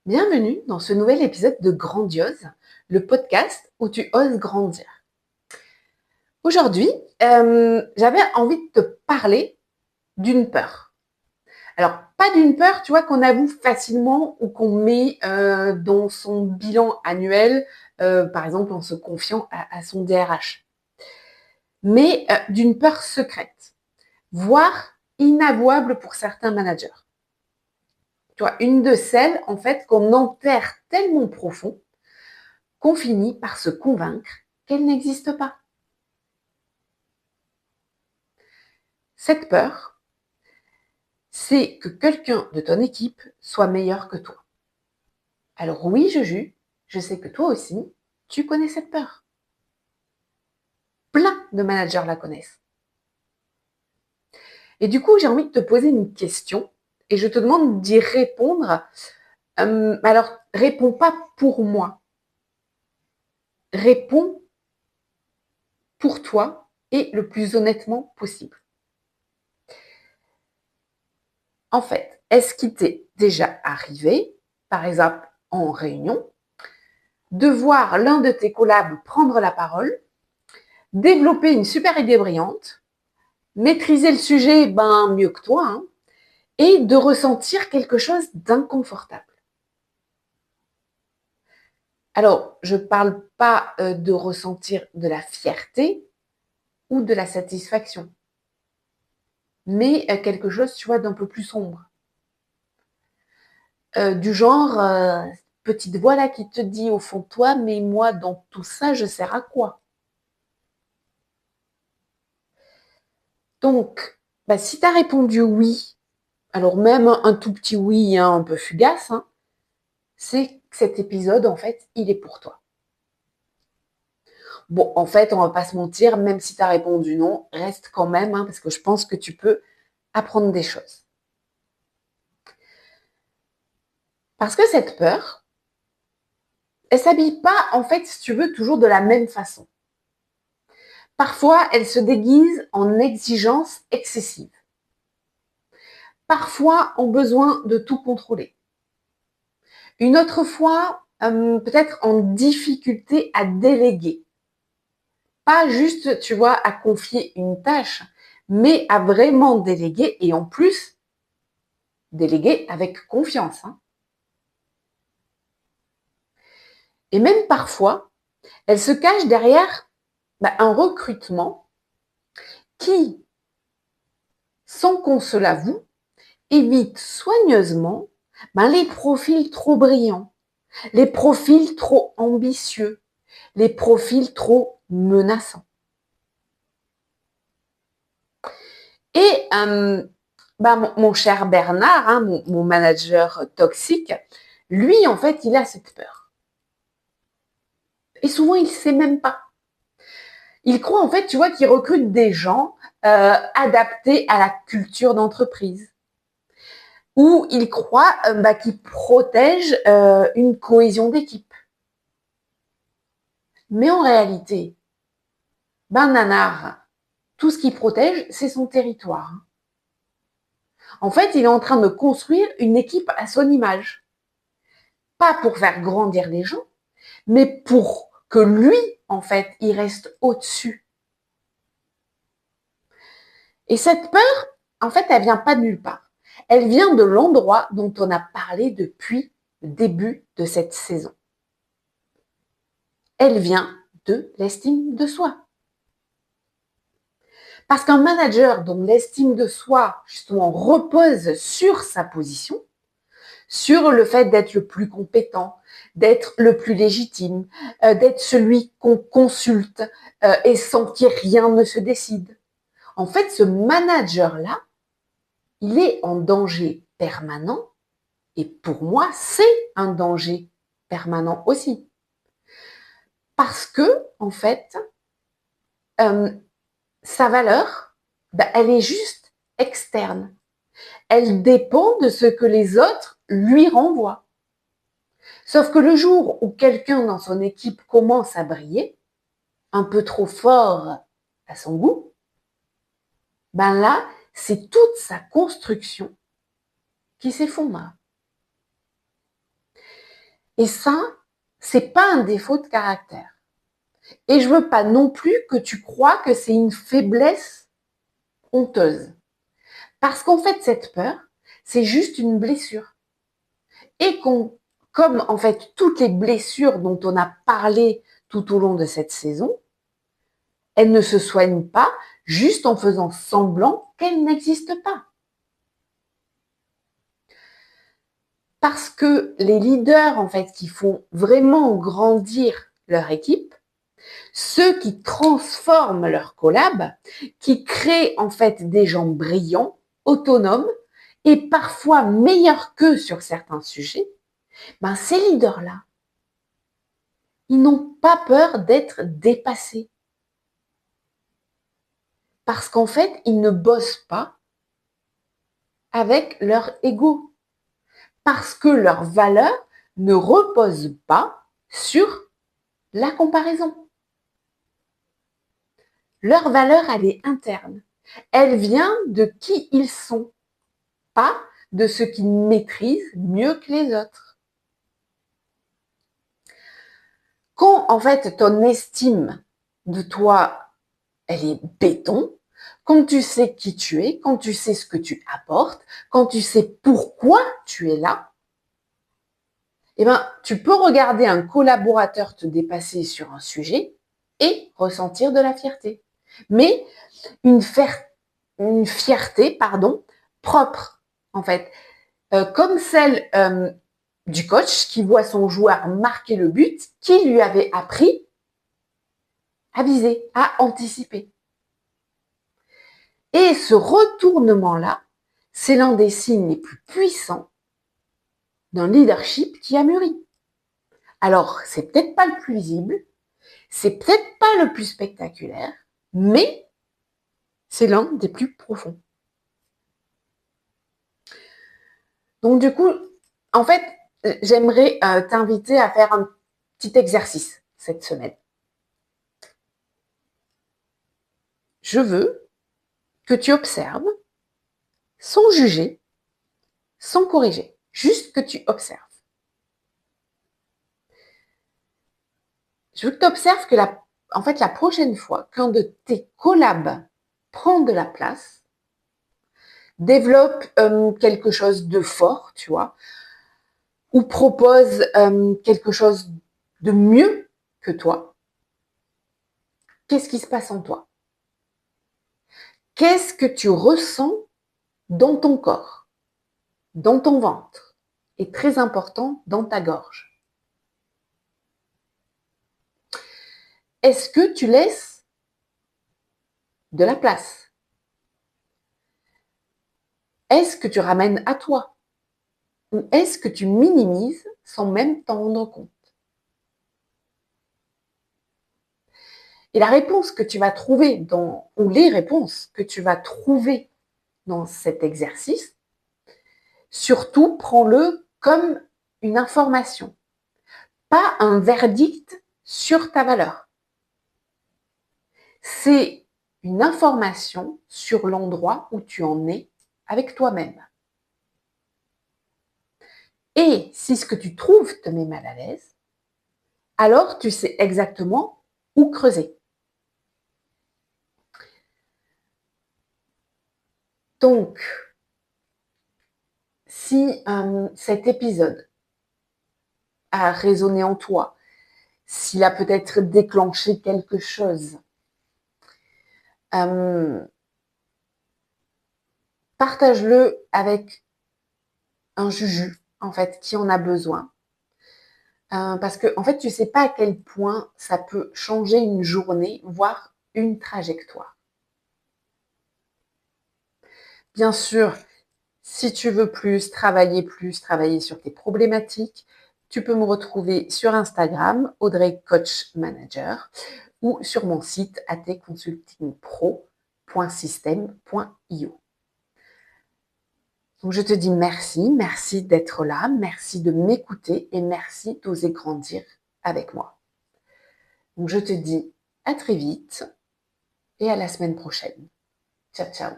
Bienvenue dans ce nouvel épisode de Grandiose, le podcast où tu oses grandir. Aujourd'hui, j'avais envie de te parler d'une peur. Alors, pas d'une peur, tu vois, qu'on avoue facilement ou qu'on met dans son bilan annuel, par exemple en se confiant à son DRH, mais d'une peur secrète, voire inavouable pour certains managers. Tu vois, une de celles, en fait, qu'on enterre tellement profond qu'on finit par se convaincre qu'elle n'existe pas. Cette peur, c'est que quelqu'un de ton équipe soit meilleur que toi. Alors oui, je sais que toi aussi, tu connais cette peur. Plein de managers la connaissent. Et du coup, j'ai envie de te poser une question et je te demande d'y répondre. Alors, réponds pas pour moi. Réponds pour toi et le plus honnêtement possible. En fait, est-ce qu'il t'est déjà arrivé, par exemple en réunion, de voir l'un de tes collabs prendre la parole, développer une super idée brillante, maîtriser le sujet mieux que toi, et de ressentir quelque chose d'inconfortable? Alors, je ne parle pas de ressentir de la fierté ou de la satisfaction, mais quelque chose, tu vois, d'un peu plus sombre. Du genre, petite voix là qui te dit au fond de toi, mais moi, dans tout ça, je sers à quoi? Donc, si tu as répondu oui, alors même un tout petit oui, un peu fugace, c'est que cet épisode, en fait, il est pour toi. Bon, en fait, on va pas se mentir, même si tu as répondu non, reste quand même, parce que je pense que tu peux apprendre des choses. Parce que cette peur, elle s'habille pas, en fait, si tu veux, toujours de la même façon. Parfois, elle se déguise en exigence excessive. Parfois, en besoin de tout contrôler. Une autre fois, peut-être en difficulté à déléguer. Pas juste, tu vois, à confier une tâche, mais à vraiment déléguer et en plus, déléguer avec confiance. Et même parfois, elle se cache derrière un recrutement qui, sans qu'on se l'avoue, évite soigneusement les profils trop brillants, les profils trop ambitieux, les profils trop menaçants. Et mon cher Bernard, mon manager toxique, lui, en fait, il a cette peur. Et souvent, il ne sait même pas. Il croit, en fait, tu vois, qu'il recrute des gens adaptés à la culture d'entreprise. Ou il croit qu'il protège une cohésion d'équipe. Mais en réalité, nanar, tout ce qu'il protège, c'est son territoire. En fait, il est en train de construire une équipe à son image. Pas pour faire grandir les gens, mais pour que lui, en fait, il reste au-dessus. Et cette peur, en fait, elle vient pas de nulle part. Elle vient de l'endroit dont on a parlé depuis le début de cette saison. Elle vient de l'estime de soi. Parce qu'un manager dont l'estime de soi, justement, repose sur sa position, sur le fait d'être le plus compétent, d'être le plus légitime, d'être celui qu'on consulte et sans que rien ne se décide. En fait, ce manager-là, il est en danger permanent et pour moi, c'est un danger permanent aussi. Parce que, en fait, sa valeur, elle est juste externe. Elle dépend de ce que les autres lui renvoient. Sauf que le jour où quelqu'un dans son équipe commence à briller, un peu trop fort à son goût, là, c'est toute sa construction qui s'effondre. Et ça, c'est pas un défaut de caractère. Et je veux pas non plus que tu crois que c'est une faiblesse honteuse. Parce qu'en fait, cette peur, c'est juste une blessure. Et comme en fait toutes les blessures dont on a parlé tout au long de cette saison, elles ne se soignent pas juste en faisant semblant qu'elles n'existent pas. Parce que les leaders, en fait, qui font vraiment grandir leur équipe, ceux qui transforment leur collab, qui créent en fait des gens brillants, autonomes et parfois meilleurs qu'eux sur certains sujets, ben ces leaders-là, ils n'ont pas peur d'être dépassés. Parce qu'en fait, ils ne bossent pas avec leur ego. Parce que leur valeur ne repose pas sur la comparaison. Leur valeur, elle est interne. Elle vient de qui ils sont, pas de ce qu'ils maîtrisent mieux que les autres. Quand, en fait, ton estime de toi, elle est béton, quand tu sais qui tu es, quand tu sais ce que tu apportes, quand tu sais pourquoi tu es là, eh ben, tu peux regarder un collaborateur te dépasser sur un sujet et ressentir de la fierté. Mais une fierté, propre, en fait. Comme celle du coach qui voit son joueur marquer le but, qui lui avait appris à viser, à anticiper. Et ce retournement-là, c'est l'un des signes les plus puissants d'un leadership qui a mûri. Alors, c'est peut-être pas le plus visible, c'est peut-être pas le plus spectaculaire, mais c'est l'un des plus profonds. Donc du coup, en fait, j'aimerais t'inviter à faire un petit exercice cette semaine. Je veux que tu observes sans juger, sans corriger, juste que tu observes. Je veux que tu observes que en fait, la prochaine fois qu'un de tes collabs prend de la place, développe quelque chose de fort, tu vois, ou propose quelque chose de mieux que toi, qu'est-ce qui se passe en toi? Qu'est-ce que tu ressens dans ton corps, dans ton ventre, et très important, dans ta gorge? Est-ce que tu laisses de la place? Est-ce que tu ramènes à toi? Ou est-ce que tu minimises sans même t'en rendre compte? Et la réponse que tu vas trouver ou les réponses que tu vas trouver dans cet exercice, surtout prends-le comme une information, pas un verdict sur ta valeur. C'est une information sur l'endroit où tu en es avec toi-même. Et si ce que tu trouves te met mal à l'aise, alors tu sais exactement où creuser. Donc, si cet épisode a résonné en toi, s'il a peut-être déclenché quelque chose, partage-le avec un juju, en fait, qui en a besoin. Parce que, en fait, tu sais pas à quel point ça peut changer une journée, voire une trajectoire. Bien sûr, si tu veux plus, travailler sur tes problématiques, tu peux me retrouver sur Instagram, Audrey Coach Manager, ou sur mon site atconsultingpro.system.io. Donc je te dis merci d'être là, merci de m'écouter et merci d'oser grandir avec moi. Donc je te dis à très vite et à la semaine prochaine. Ciao, ciao.